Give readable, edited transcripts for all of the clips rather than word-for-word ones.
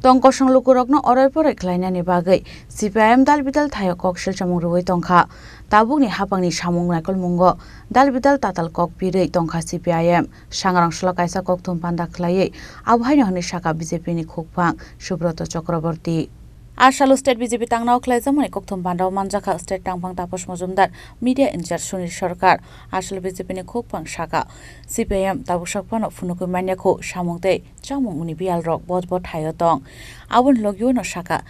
Tongkosong lukurokno orai porai khlainani bagai CPIM dalbidal thayo kok silchamung ruwai tongkha tabukni hapangni samung naikol mungo dalbidal tatal kok birei tongkha CPIM sangrang slo kaisa kok thumpanda khlaiei abhaino hni saka BJP ni khukphang Subroto Chakraborty Asalu State BJP tangnao khlaijamani kokthum bandao manjaka State tangphang Taposh Mojumdar Media Incharge Sunil Sarkar Asalu BJP ni khukphang saka CPIM tabukshakpano phunukui maniakho samungtei chamung uni bial rok bot thayo tong abon logio no saka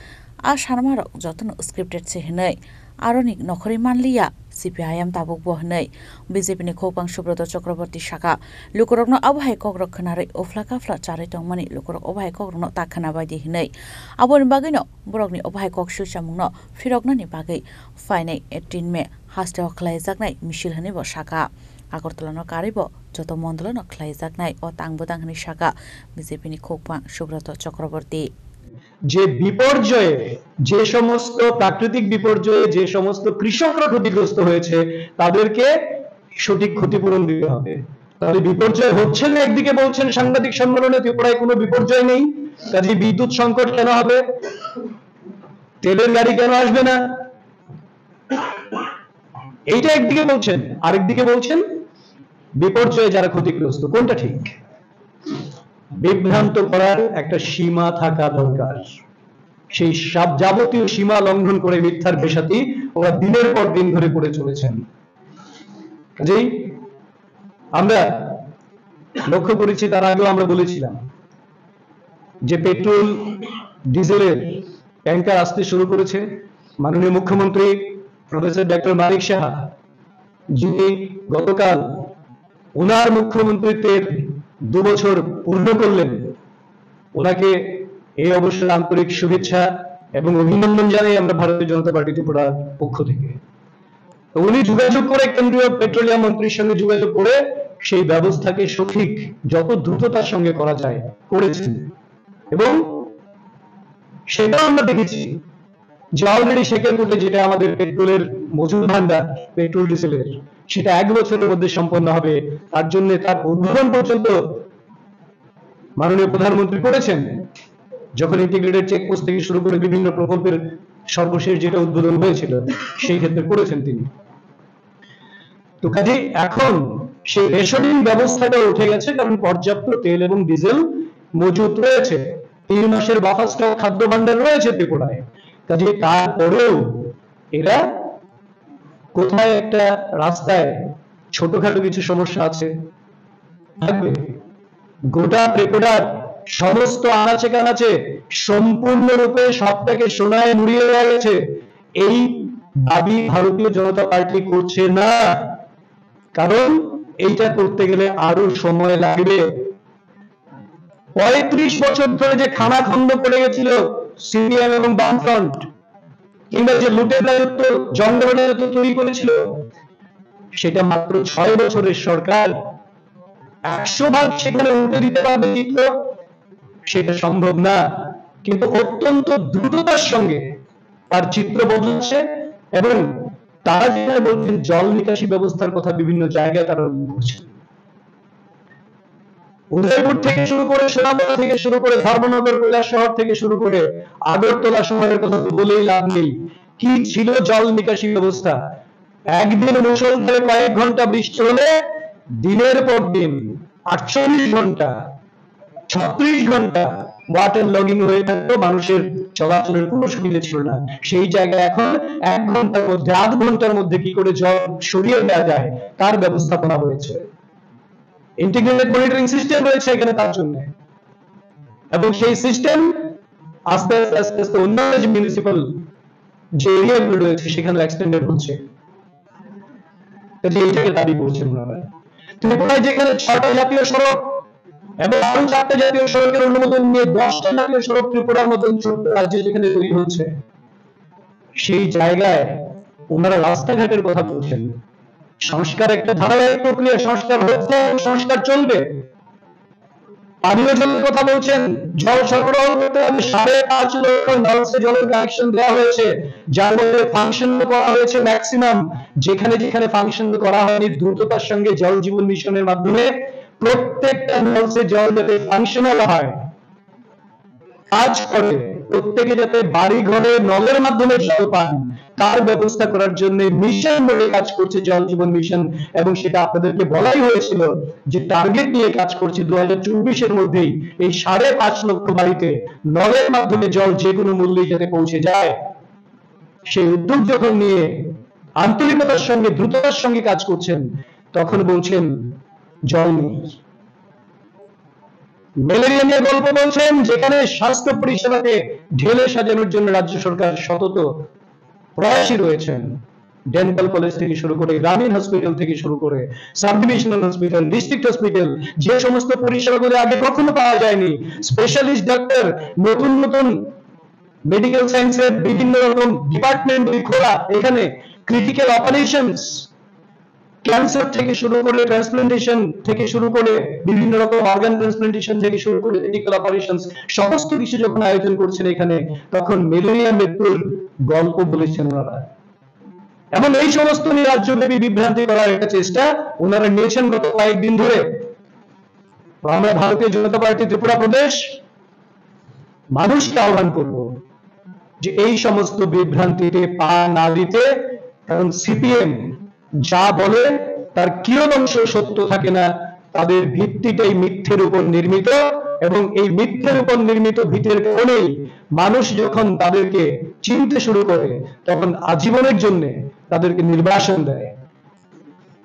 a sarmar jotono scripted che hinai aroni nokhori manliya CPIM tabuk bo hinai BJP ni khukphang Subroto Chakraborty saka lukurokno abhai kokrok khnari ofla kafla charai tongmani lukurok obhai kokrokno takhana baidi hinai aboni bagino borokni obhai kok silchamungno firoknani bagai fainai 18 May hasteo khlaijaknai misil hani bo saka Agartala no karibo joto mondolo no khlaijaknai o tangbodang hani saka BJP ni khukphang Subroto Chakraborty যে বিপর্যয়ে যে সমস্ত প্রাকৃতিক বিপর্যয়ে যে সমস্ত কৃষকরা ক্ষতিগ্রস্ত হয়েছে তাদেরকে সঠিক ক্ষতিপূরণ দিতে হবে তাহলে বিপর্যয় হচ্ছে না একদিকে বলছেন সাংবাদিক সম্মেলনে ত্রিপুরায় কোনো বিপর্যয় নেই কাজে বিদ্যুৎ সংকট কেন হবে তেলের গাড়ি কেন আসবে না এইটা একদিকে বলছেন আরেকদিকে বলছেন বিপর্যয়ে যারা ক্ষতিগ্রস্ত কোনটা ঠিক বিভ্রান্ত করার একটা সীমা থাকা দরকার সেই সব যাবতীয় সীমা লঙ্ঘন করে মিথ্যার পেশাতি ওরা দিনের পর দিন ধরে করে চলেছেন কাজেই আমরা লক্ষ্য করেছি তার আগেও আমরা বলেছিলাম যে পেট্রোল ডিজেলের ট্যাঙ্কার আসতে শুরু করেছে মাননীয় মুখ্যমন্ত্রী প্রফেসর ডক্টর মানিক সাহা যিনি গতকাল ওনার মুখ্যমন্ত্রীত্বের 2 বছর পূর্ণ করলেন ওনাকে এই অবসরে আন্তরিক শুভেচ্ছা এবং অভিনন্দন জানাই আমরা ভারতীয় জনতা পার্টি ত্রিপুরার পক্ষ থেকে উনি যোগাযোগ করে কেন্দ্রীয় পেট্রোলিয়াম মন্ত্রীর সঙ্গে যোগাযোগ করে সেই ব্যবস্থাকে সঠিক যত দ্রুততার সঙ্গে করা যায় করেছেন এবং সেটা আমরা দেখেছি যে অলরেডি সেকেন্ডে যেটা আমাদের পেট্রোলের মজুদ ভান্ডার পেট্রোল ডিজেলের সেটা 1 বছরের মধ্যে সম্পন্ন হবে তার জন্য তার উদ্বোধন পর্যন্ত মাননীয় প্রধানমন্ত্রী করেছেন যখন ইন্টিগ্রেটেড চেকপোস্ট থেকে শুরু করে বিভিন্ন প্রকল্পের সর্বশেষ যেটা উদ্বোধন হয়েছিল সেই ক্ষেত্রে করেছেন তিনি তো কাজে এখন সেই রেশনিং ব্যবস্থাটা উঠে গেছে কারণ পর্যাপ্ত তেল এবং ডিজেল মজুদ রয়েছে 3 মাসের বাফার স্টক খাদ্য ভান্ডার রয়েছে ত্রিপুরায় কাজে তারপরেও এরা কোথায় একটা রাস্তায় ছোটখাটো কিছু সমস্যা আছে থাকবে গোটা ত্রিপুরার সমস্ত আনাচে কানাচে সম্পূর্ণরূপে সবটাকে সোনায় মুড়িয়ে দেওয়া গেছে এই দাবি ভারতীয় জনতা পার্টি করছে না কারণ এইটা করতে গেলে আরো সময় লাগবে 35 বছর ধরে যে খানাখন্দ পড়ে গেছিল সিপিএম এবং বামফ্রন্ট কিংবা যে লুটের রাজত্ব জঙ্গলের রাজত্ব তৈরি করেছিল সেটা মাত্র 6 বছরের সরকার 100% সেখানে উল্টে দিতে পারবে চিত্র সেটা সম্ভব না কিন্তু অত্যন্ত দ্রুততার সঙ্গে তার চিত্র বদলছে এবং তারা যেখানে বলছেন জল নিকাশি ব্যবস্থার কথা বিভিন্ন জায়গায় তারা বলছে উদয়পুর থেকে শুরু করে সোনামুড়া থেকে শুরু করে ধর্মনগর কৈলাসহর থেকে শুরু করে আগরতলা শহরের কথা বলেই লাভ নেই কি ছিল জল নিকাশি ব্যবস্থা একদিন মুষলধারে কয়েক ঘন্টা বৃষ্টি হলে দিনের পর দিন 48 ঘন্টা 36 ঘন্টা ওয়াটার লগিং হয়ে থাকতো মানুষের চলাচলের কোনো সুবিধা ছিল না সেই জায়গায় এখন 1 ঘন্টার মধ্যে আধ ঘন্টার মধ্যে কি করে জল সরিয়ে দেওয়া যায় তার ব্যবস্থাপনা হয়েছে ইন্টিগ্রেটেড মনিটরিং সিস্টেম রয়েছে এখানে তার জন্য এবং সেই সিস্টেম আস্তে আস্তে অন্য যে মিউনিসিপাল যে এরিয়াগুলো রয়েছে সেখানে এক্সটেন্ডেড হচ্ছে এইটাকে দাবি করছেন ওনারা ত্রিপুরায় যেখানে 6টা জাতীয় সড়ক এবং আরো 4টা জাতীয় সড়কের অনুমোদন নিয়ে 10টা জাতীয় সড়ক ত্রিপুরার মতন ছোট্ট রাজ্যে যেখানে তৈরি হচ্ছে সেই জায়গায় ওনারা রাস্তাঘাটের কথা বলছেন সংস্কার একটা ধারাবাহিক প্রক্রিয়া সংস্কার হচ্ছে সংস্কার চলবে পানীয় জলের কথা বলছেন জল সরবরাহ করতে হবে 5.5 লক্ষ নলসে জলের কানেকশন দেওয়া হয়েছে যার মধ্যে ফাংশন করা হয়েছে ম্যাক্সিমাম যেখানে যেখানে ফাংশন করা হয়নি দ্রুততার সঙ্গে জল জীবন মিশনের মাধ্যমে প্রত্যেকটা নলসে জল যাতে ফাংশনাল হয় কাজ করে প্রত্যেকে যাতে বাড়ি ঘরে নলের মাধ্যমে জল পান তার ব্যবস্থা করার জন্য মিশন বলে কাজ করছে জল জীবন মিশন, এবং সেটা আপনাদেরকে বলাই হয়েছিল যে টার্গেট নিয়ে কাজ করছে 2024-এর মধ্যেই এই 5.5 লক্ষ বাড়িতে নলের মাধ্যমে জল যে কোনো মূল্যে যাতে পৌঁছে যায়। সেই উদ্যোগ যখন নিয়ে আন্তরিকতার সঙ্গে দ্রুততার সঙ্গে কাজ করছেন তখন বলছেন জল নেই। ম্যালেরিয়া নিয়ে গল্প বলছেন, যেখানে স্বাস্থ্য পরিষেবাকে ঢেলে সাজানোর জন্য রাজ্য সরকার সতত প্রয়াসী রয়েছেন। ডেন্টাল কলেজ থেকে শুরু করে, গ্রামীণ হসপিটাল থেকে শুরু করে, sub divisional hospital, district hospital, যে সমস্ত পরিষেবাগুলো আগে কখনো পাওয়া যায়নি, স্পেশালিস্ট ডাক্তার, নতুন নতুন মেডিকেল সায়েন্সের বিভিন্ন রকম ডিপার্টমেন্ট খোলা, এখানে ক্রিটিক্যাল অপারেশনস, ক্যান্সার থেকে শুরু করে, ট্রান্সপ্লান্টেশন থেকে শুরু করে, বিভিন্ন রকম অর্গান ট্রান্সপ্লান্টেশন থেকে শুরু করে মেডিকেল অপারেশনস, সমস্ত কিছু যখন আয়োজন করছেন এখানে, তখন ম্যালেরিয়া মৃত্যুর গল্প বলেছেন ওনারা। এবং এই সমস্ত নিয়ে রাজ্যব্যাপী বিভ্রান্তি করার একটা চেষ্টা ওনারা নিয়েছেন গত কয়েকদিন ধরে। আমরা ভারতীয় জনতা পার্টি ত্রিপুরা প্রদেশ মানুষকে আহ্বান করব যে এই সমস্ত বিভ্রান্তিতে পা না দিতে, কারণ সিপিএম যা বলে তার কিয়দংশ সত্য থাকে না, তাদের ভিত্তিটাই মিথ্যের উপর নির্মিত, এবং এই মিথ্যের উপর নির্মিত ভিতের কারণেই মানুষ যখন তাদেরকে চিনতে শুরু করে তখন আজীবনের জন্য তাদেরকে নির্বাসন দেয়।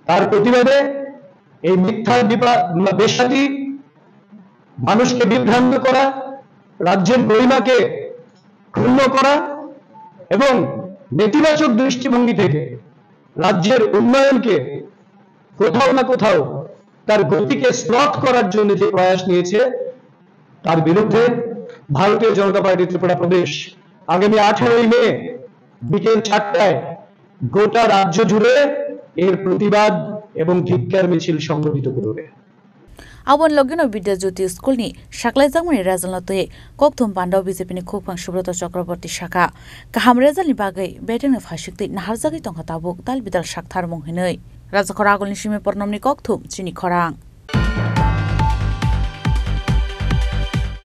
তার প্রতিবাদে এই মিথ্যা বেশ্যাতি, মানুষকে বিভ্রান্ত করা, রাজ্যের গরিমাকে ক্ষুণ্ণ করা এবং নেতিবাচক দৃষ্টিভঙ্গি থেকে রাজ্যের উন্নয়নকে কোথাও না কোথাও তার গতিকে শ্লথ করার জন্য যে প্রয়াস নিয়েছে তার বিরুদ্ধে ভারতীয় জনতা পার্টি ত্রিপুরা প্রদেশ আগামী 18 মে বিকেল 4টায় গোটা রাজ্য জুড়ে এর প্রতিবাদ এবং ধিক্কার মিছিল সংগঠিত করবে। आवन लगेनो विद्या ज्योति स्कूल नि साक्लाइजांगमनि रेजल्टयै कक्थुम बान्दाव बीजेपी नि खुफां सुब्रत चक्रवर्ती शाखा गाहाम रेजल्टनि बागै बेटेंनो फासिकतै नाहारजागै तंखा ताबुक दाल बिदाल साकथार मंहैनै राजाखर आगोलनि सिमे परनमनि कक्थुम चिनि खरां।